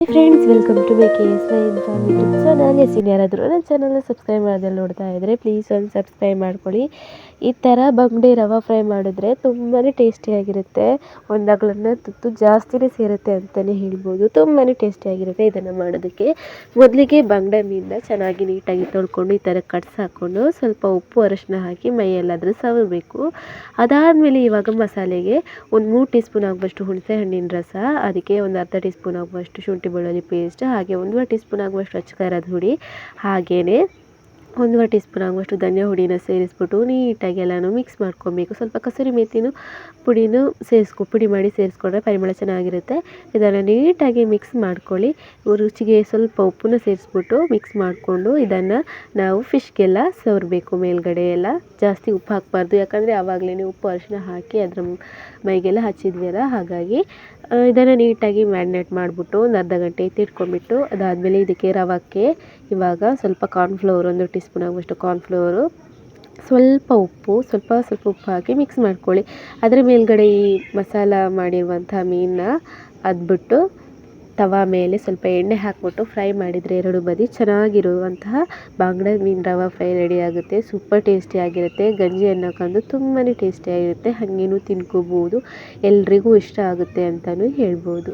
Friends, welcome to my KSY inform YouTube channel. ಯಾರಾದರೂ ನನ್ನ ಚಾನಲ್ನ ಸಬ್ಸ್ಕ್ರೈಬ್ ಮಾಡೋದಲ್ಲಿ ನೋಡ್ತಾ ಇದ್ದರೆ ಪ್ಲೀಸ್ ಒಂದು ಸಬ್ಸ್ಕ್ರೈಬ್ ಮಾಡ್ಕೊಳ್ಳಿ. ಈ ಥರ ಬಂಗುಡೆ ರವೆ ಫ್ರೈ ಮಾಡಿದ್ರೆ ತುಂಬಾ ಟೇಸ್ಟಿಯಾಗಿರುತ್ತೆ. ಒಂದಾಗ್ಲನ್ನ ತುತ್ತು ಜಾಸ್ತಿನೇ ಸೇರುತ್ತೆ ಅಂತಲೇ ಹೇಳ್ಬೋದು. ತುಂಬಾ ಟೇಸ್ಟಿಯಾಗಿರುತ್ತೆ ಇದನ್ನು ಮಾಡೋದಕ್ಕೆ. ಮೊದಲಿಗೆ ಬಂಗುಡೆ ಮೀನನ್ನ ಚೆನ್ನಾಗಿ ನೀಟಾಗಿ ತೊಳ್ಕೊಂಡು ಈ ಥರ ಕಟ್ಸ್ ಹಾಕ್ಕೊಂಡು ಸ್ವಲ್ಪ ಉಪ್ಪು ಅರಶಿನ ಹಾಕಿ ಮೈಯೆಲ್ಲಾದರೂ ಸವರಬೇಕು. ಅದಾದಮೇಲೆ ಇವಾಗ ಮಸಾಲೆಗೆ ಒಂದು 3 ಟೀ ಸ್ಪೂನ್ ಆಗುವಷ್ಟು ಹುಣಸೆ ಹಣ್ಣಿನ ರಸ, ಅದಕ್ಕೆ ಒಂದು ಅರ್ಧ ಟೀ ಸ್ಪೂನ್ ಆಗುವಷ್ಟು ಶುಂಠಿ ಬೆಳ್ಳುಳ್ಳಿ ಪೇಸ್ಟ್, ಹಾಗೆ 1 ಟೀ ಸ್ಪೂನ್ ಆಗುವಷ್ಟು ಅಚ್ಚ ಖಾರದ ಹುಡಿ, ಹಾಗೆಯೇ 1 ಟೀ ಸ್ಪೂನ್ ಆಗುವಷ್ಟು ಧನಿಯಾ ಹುಡಿನ ಸೇರಿಸ್ಬಿಟ್ಟು ನೀಟಾಗಿ ಎಲ್ಲನೂ ಮಿಕ್ಸ್ ಮಾಡ್ಕೊಬೇಕು. ಸ್ವಲ್ಪ ಕಸೂರಿ ಮೇಥಿನೂ ಪುಡಿ ಮಾಡಿ ಸೇರಿಸ್ಕೊಂಡ್ರೆ ಪರಿಮಳ ಚೆನ್ನಾಗಿರುತ್ತೆ. ಇದನ್ನು ನೀಟಾಗಿ ಮಿಕ್ಸ್ ಮಾಡ್ಕೊಳ್ಳಿ. ರುಚಿಗೆ ಸ್ವಲ್ಪ ಉಪ್ಪನ್ನ ಸೇರಿಸ್ಬಿಟ್ಟು ಮಿಕ್ಸ್ ಮಾಡಿಕೊಂಡು ಇದನ್ನು ನಾವು ಫಿಶ್ಗೆಲ್ಲ ಸವರಬೇಕು. ಮೇಲ್ಗಡೆ ಎಲ್ಲ ಜಾಸ್ತಿ ಉಪ್ಪು ಹಾಕಬಾರ್ದು, ಯಾಕಂದರೆ ಆವಾಗಲೇ ಉಪ್ಪು ಅರಿಶಿನ ಹಾಕಿ ಅದರ ಮೈಗೆಲ್ಲ ಹಚ್ಚಿದ್ವಲ್ಲ. ಹಾಗಾಗಿ ಇದನ್ನು ನೀಟಾಗಿ ಮ್ಯಾರಿನೇಟ್ ಮಾಡಿಬಿಟ್ಟು ಒಂದು ಅರ್ಧ ಗಂಟೆ ಎತ್ತಿಟ್ಕೊಂಡ್ಬಿಟ್ಟು ಅದಾದಮೇಲೆ ಇದಕ್ಕೆ ರವಕ್ಕೆ ಇವಾಗ ಸ್ವಲ್ಪ ಕಾರ್ನ್ಫ್ಲೋರ್, 1 ಟೀ ಸ್ಪೂನ್ ಆಗುವಷ್ಟು ಕಾರ್ನ್ಫ್ಲೋರು, ಸ್ವಲ್ಪ ಉಪ್ಪು ಉಪ್ಪು ಹಾಕಿ ಮಿಕ್ಸ್ ಮಾಡ್ಕೊಳ್ಳಿ. ಅದರ ಮೇಲ್ಗಡೆ ಈ ಮಸಾಲ ಮಾಡಿರುವಂಥ ಮೀನನ್ನ ಅದ್ಬಿಟ್ಟು ತವಾ ಮೇಲೆ ಸ್ವಲ್ಪ ಎಣ್ಣೆ ಹಾಕ್ಬಿಟ್ಟು ಫ್ರೈ ಮಾಡಿದರೆ 2 ಬದಿ ಚೆನ್ನಾಗಿರುವಂತಹ ಬಂಗುಡೆ ಮೀನು ರವೆ ಫ್ರೈ ರೆಡಿ ಆಗುತ್ತೆ. ಸೂಪರ್ ಟೇಸ್ಟಿಯಾಗಿರುತ್ತೆ. ಗಂಜಿ ಅನ್ನಕ್ಕಂದು ತುಂಬಾ ಟೇಸ್ಟಿಯಾಗಿರುತ್ತೆ. ಹಾಗೇನೂ ತಿನ್ಕೋಬೋದು. ಎಲ್ರಿಗೂ ಇಷ್ಟ ಆಗುತ್ತೆ ಅಂತಲೂ ಹೇಳ್ಬೋದು.